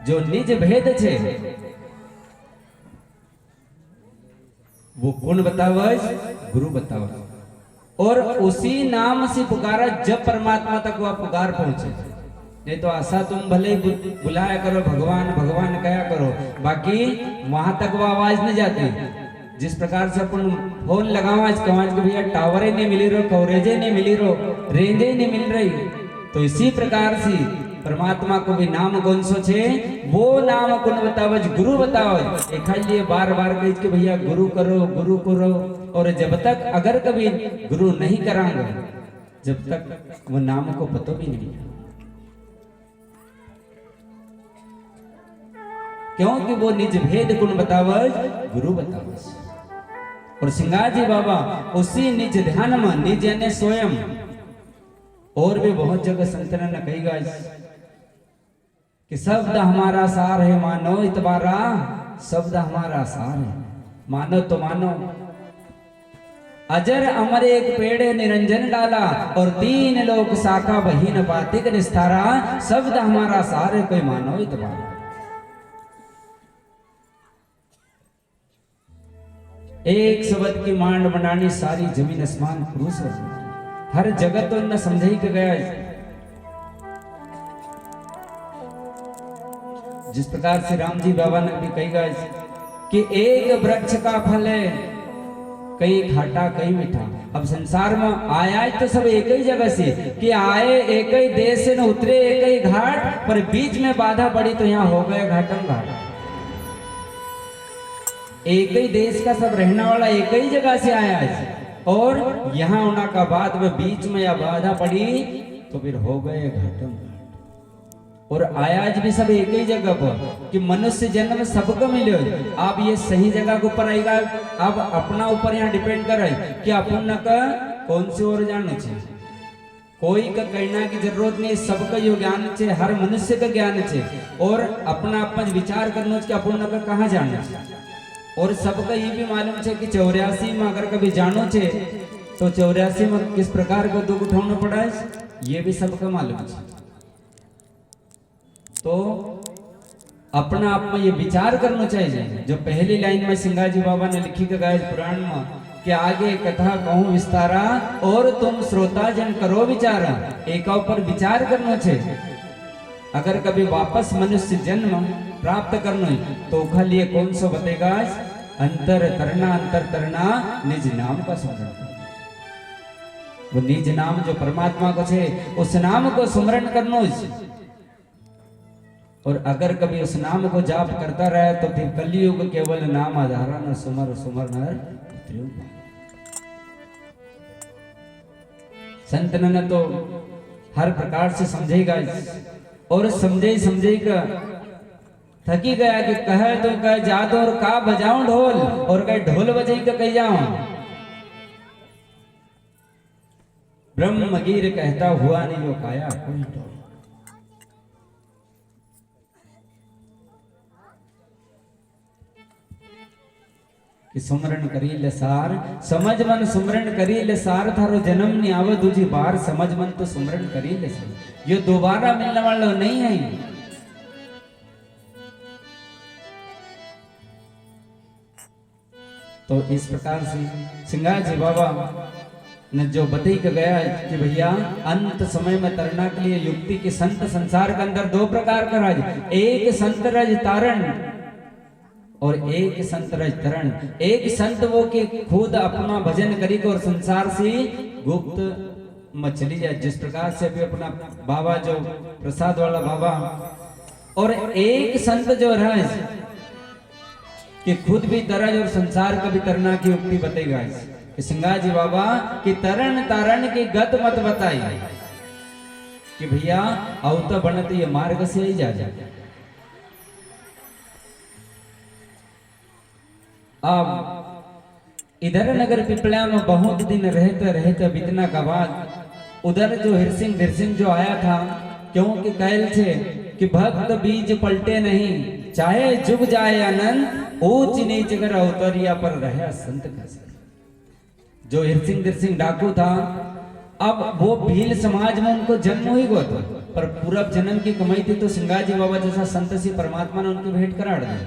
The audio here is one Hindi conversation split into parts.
जो निज भेद छे वो कौन बतावज? गुरु बतावज। और उसी नाम से पुकारा जब परमात्मा तक वह पुकार पहुंचे। नहीं तो आशा तुम भले ही बुलाया करो, भगवान भगवान कहा करो, बाकी वहां तक वो आवाज नहीं जाती। जिस प्रकार से अपन फोन लगावा कमाज के भैया टावर ही नहीं मिली रो, कवरेज ही नहीं मिली रो, रेंज ही नहीं मिल रही, तो इसी प्रकार से परमात्मा को भी नाम कौन सो छे? वो नाम कौन बतावज? गुरु बतावज। एक लिए बार बार कह के भैया गुरु करो गुरु करो, और जब तक अगर कभी गुरु नहीं करांगे जब तक वो नाम को पतो भी नहीं। क्योंकि वो निज भेद गुण बतावज, गुरु बतावज। और सिंगार जी बाबा उसी निज ध्यान में, निज यानी स्वयं, और भी बहुत जगह संतन ने कही गाय कि शब्द हमारा सार है मानो इतबारा, शब्द हमारा सार है मानो तो मानो। अजर अमर एक पेड़ निरंजन डाला, और तीन लोक शाखा बहीन पातिक निस्तारा, शब्द हमारा सार है कोई मानो इतबारा। एक शब्द की मांड बनानी सारी जमीन आसमान पुरुष हो, हर जगत तो न समझे के गया। जिस प्रकार से राम जी बाबा ने भी कही गया कि एक वृक्ष का फल है कई खाटा कई मीठा। अब संसार में आया तो सब एक ही जगह से कि आए एक ही देश से न उतरे एक ही घाट, पर बीच में बाधा पड़ी तो यहाँ हो गए घाटम घाट। एक ही देश का सब रहने वाला एक ही जगह से आया है, और यहाँ होना का बाद में बीच में या बाधा पड़ी तो फिर हो गए घाटम। और आयाज भी सब एक ही जगह पर कि मनुष्य जन्म सबको मिले। आप ये सही जगह के ऊपर आएगा, अब अपना ऊपर यहाँ डिपेंड करे कि अपन का कौन सी ओर जान चाहिए। कोई का कहना की जरूरत नहीं, सबका यो ज्ञान छे, हर मनुष्य का ज्ञान छे, और अपना अपन विचार करना कि अपन का कहाँ जाना चाहिए। और सबका ये भी मालूम है कि 84 में अगर कभी जानो छे तो 84 में किस प्रकार का दुख उठाना पड़ा है, ये भी सबका मालूम है। तो अपना आप में ये विचार करना चाहिए। जो पहली लाइन में सिंगाजी बाबा ने लिखी के गाय पुराण में कि आगे कथा कहूं विस्तारा, और तुम श्रोता जन करो विचारा। एक पर विचार करना चाहिए। अगर कभी वापस मनुष्य जन्म प्राप्त करना है तो खाली कौन सा बतेगा? अंतर तरना निज नाम का सुमरण। वो निज नाम जो परमात्मा को छे उस नाम को सुमरण करना। और अगर कभी उस नाम को जाप करता रहे तो फिर कलयुग केवल नाम आधारा न सुमर सुमर नर। संत ने तो हर प्रकार से समझेगा, और समझे का थकी गया कि कहे तो कहे जा दो और का बजाऊं ढोल, और कहे ढोल बजे का कह जाऊं। ब्रह्मगीर कहता हुआ नहीं जो काया कोई ढोल। कि सुमरण करी ले सार, समझ मन सुमरण करी ले सार, थारो जन्म नहीं आवे दूजी बार, समझ मन तो सुमरण करी ले सार। ये दोबारा मिलने वाला नहीं है। तो इस प्रकार से सिंगार जी बाबा ने जो बता के गया है कि भैया अंत समय में तरना के लिए युक्ति के संत संसार के अंदर दो प्रकार का राज, एक संत रज तारण और एक संत रज तरण। एक संत वो कि खुद अपना भजन करी और संसार से गुप्त में चली जाए, जिस प्रकार से अभी अपना बाबा जो प्रसाद वाला बाबा, और एक संत जो रज कि खुद भी तरज और संसार का भी तरना की युक्ति बताएगा कि सिंगार जी बाबा कि तरण तारण की गत मत बताई कि भैया अवता बनत ये मार्ग से ही जा जाए। अब इधर नगर पिपला में बहुत दिन रहते रहते बीतना का बाद उधर जो हिरसिंह जो आया था, क्योंकि कहल थे कि भक्त बीज पलटे नहीं, चाहे जुग जाए अनंत, ऊंच नीच कर अवतरिया पर रहे संत का। जो हिरसिंह डाकू था, अब वो भील समाज में उनको जन्म ही गो था। पर पूर्व जन्म की कमाई थी तो सिंगाजी जी बाबा जैसा संत सी परमात्मा ने उनकी भेंट करा दी।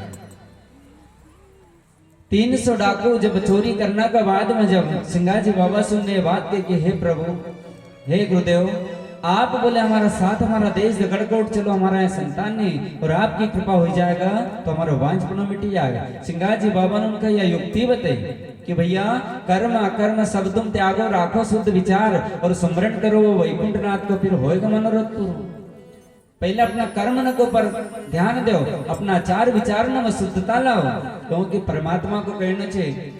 300 डाकू जब चोरी करना का बाद में जब सिंगाजी बाबा से उन्हें बात की कि हे प्रभु, हे गुरुदेव, आप बोले हमारा साथ हमारा देश गड़कोट चलो, हमारा यहाँ संतान नहीं, और आपकी कृपा हो जाएगा तो हमारा वांछपन मिट जाएगा। सिंगाजी बाबा ने उनका यह युक्ति बताई कि भैया कर्म अकर्म सब तुम त्यागो, राखो शुद्ध विचार और स्मरण करो वैकुंठनाथ को, फिर होएगा मनोरथ पूर्ण। पहले अपना कर्म न को पर ध्यान दो, अपना आचार विचार न शुद्धता लाओ, क्योंकि परमात्मा को कहना चाहिए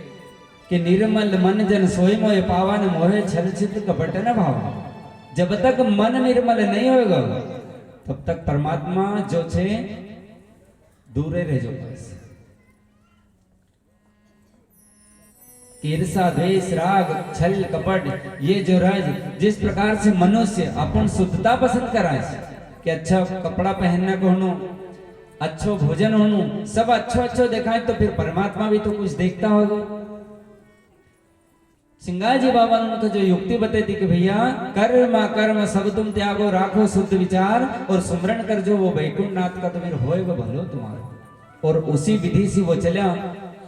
कि निर्मल मन जन सोई मोह पावन मोहे छल चित्र कपट न भाव। जब तक मन निर्मल नहीं होगा तब तक परमात्मा जो छे दूरे रह जो। ईर्षा द्वेष राग छल कपट ये जो राज जिस प्रकार से मनुष्य अपन शुद्धता पसंद कराए कि अच्छा कपड़ा पहनना को होनो, अच्छो भोजन होनो, सब अच्छो अच्छो दिखाए, तो फिर परमात्मा भी तो कुछ देखता होगा। सिंगाजी बाबा ने उनको जो युक्ति बताई थी कि भैया कर्म कर्म सब तुम त्यागो, राखो शुद्ध विचार और सुमरण कर जो वो वैकुंठनाथ का तो फिर होएगा भलो तुम्हारा। और उसी विधि से वो चला।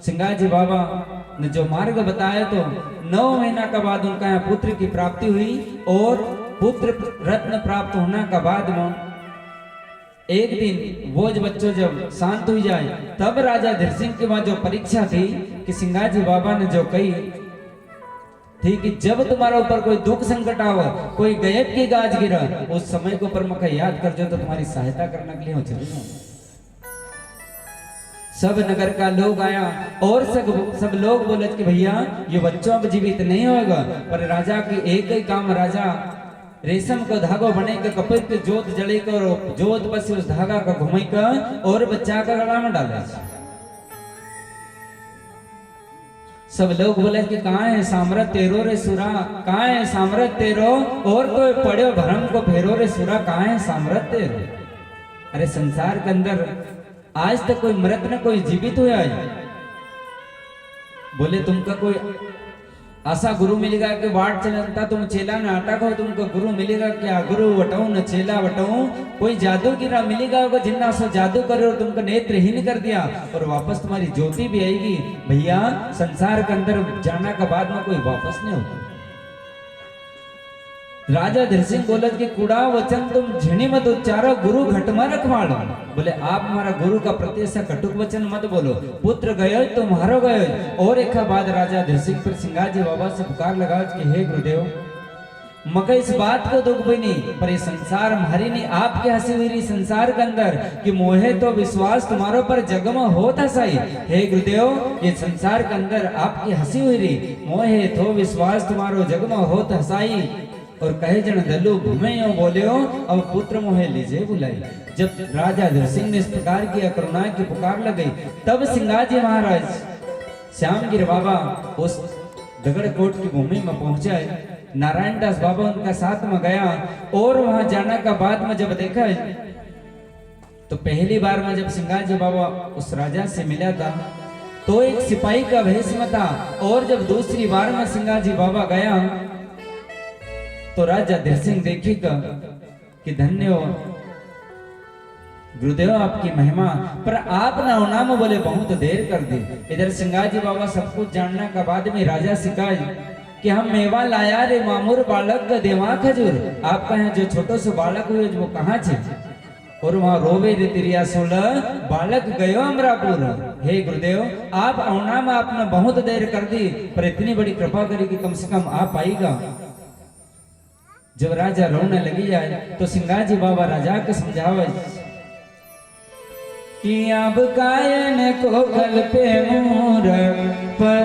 सिंगाजी बाबा ने जो मार्ग बताया तो 9 महीना का बाद उनका यहाँ पुत्र की प्राप्ति हुई, और पुत्र रत्न प्राप्त होने का बाद में एक दिन वो बच्चों जब शांत हो जाए तब राजा धीर सिंह के वहां जो परीक्षा थी कि सिंगाजी बाबा ने जो कही थी कि जब तुम्हारा ऊपर कोई दुख संकट आवा, कोई गैब की गाज गिरा, उस समय को पर मका याद कर जो तो तुम्हारी सहायता करने के लिए हो चलूंगा। सब नगर का लोग आया और सब लोग बोले कि भैया ये बच्चों अब जीवित नहीं होगा, पर राजा की एक ही काम, राजा रेशम को धागो बने के कपड़े के जोत जले कर जोत बस उस धागा का घुमाई कर और बच्चा का गला में डाले। सब लोग बोले कि कहाँ है सामरत तेरो रे सुरा, कहाँ है सामरत तेरो, और कोई पढ़ो भरम को फेरो रे सुरा, कहाँ है सामरत तेरो। अरे संसार के अंदर आज तक कोई मृत न कोई जीवित हुआ है। बोले तुमका कोई ऐसा गुरु मिलेगा कि वाट चलता तुम चेला न अटक हो, तुमको गुरु मिलेगा क्या, गुरु वटाऊ न चेला वटाऊ, कोई जादू गिरा मिलेगा जिन्ना सो जादू करे और तुमको नेत्रहीन कर दिया और वापस तुम्हारी ज्योति भी आएगी। भैया संसार के अंदर जाना का बाद में कोई वापस नहीं होता। राजा धीर सिंह बोले कि कूड़ा वचन तुम झिणी मत उच्चारो, गुरु घटमा रखवाड़ो। बोले आप हमारा गुरु का प्रति से कटुक वचन मत बोलो, पुत्र गयो तुम्हारो गयो। और एक बाद राजा धीर सिंह फिर सिंगाजी बाबा से पुकार लगा कि हे गुरुदेव, मगर इस बात को दुख भी नहीं, पर ये संसार हमारी नहीं आपके हंसी हुई संसार के अंदर कि मोहे तो विश्वास तुम्हारो पर जगमा होता सही। हे गुरुदेव ये संसार के अंदर आपकी हंसी हुई, मोहे तो विश्वास तुम्हारो जगमा होता हसाई। और कहे जन दलू घूमे बोले अब पुत्र मोहे लीजिए बुलाई। जब राजा धीर सिंह ने इस प्रकार की करुणा की पुकार लगी, तब सिंगाजी महाराज श्यामगिर बाबा उस दगड़कोट की भूमि में पहुंचे। नारायण दास बाबा उनका साथ में गया, और वहां जाने का बाद में जब देखा तो पहली बार में जब सिंगाजी बाबा उस राजा से मिला था तो एक सिपाही का भेष में था, और जब दूसरी बार में सिंगाजी बाबा गया तो राजा धीर सिंह देखेगा कि धन्य हो गुरुदेव आपकी महिमा, पर आप ना होना में बोले बहुत देर कर दी। इधर सिंगाजी बाबा सब कुछ जानने के बाद में राजा सिकाई कि हम मेवा लाया रे मामूर बालक का देवा खजूर, आपका यहाँ जो छोटो से बालक हुए वो कहाँ छे। और वहां रोवे रे तिरिया 16 बालक गयो अमरापुर। हे गुरुदेव आप औना में आपने बहुत देर कर दी, पर इतनी बड़ी कृपा करी कि कम से कम आप आएगा। जब राजा रोने लगी जाए तो सिंगाजी बाबा राजा के समझावे कि अब कायन को कल पे मोर पर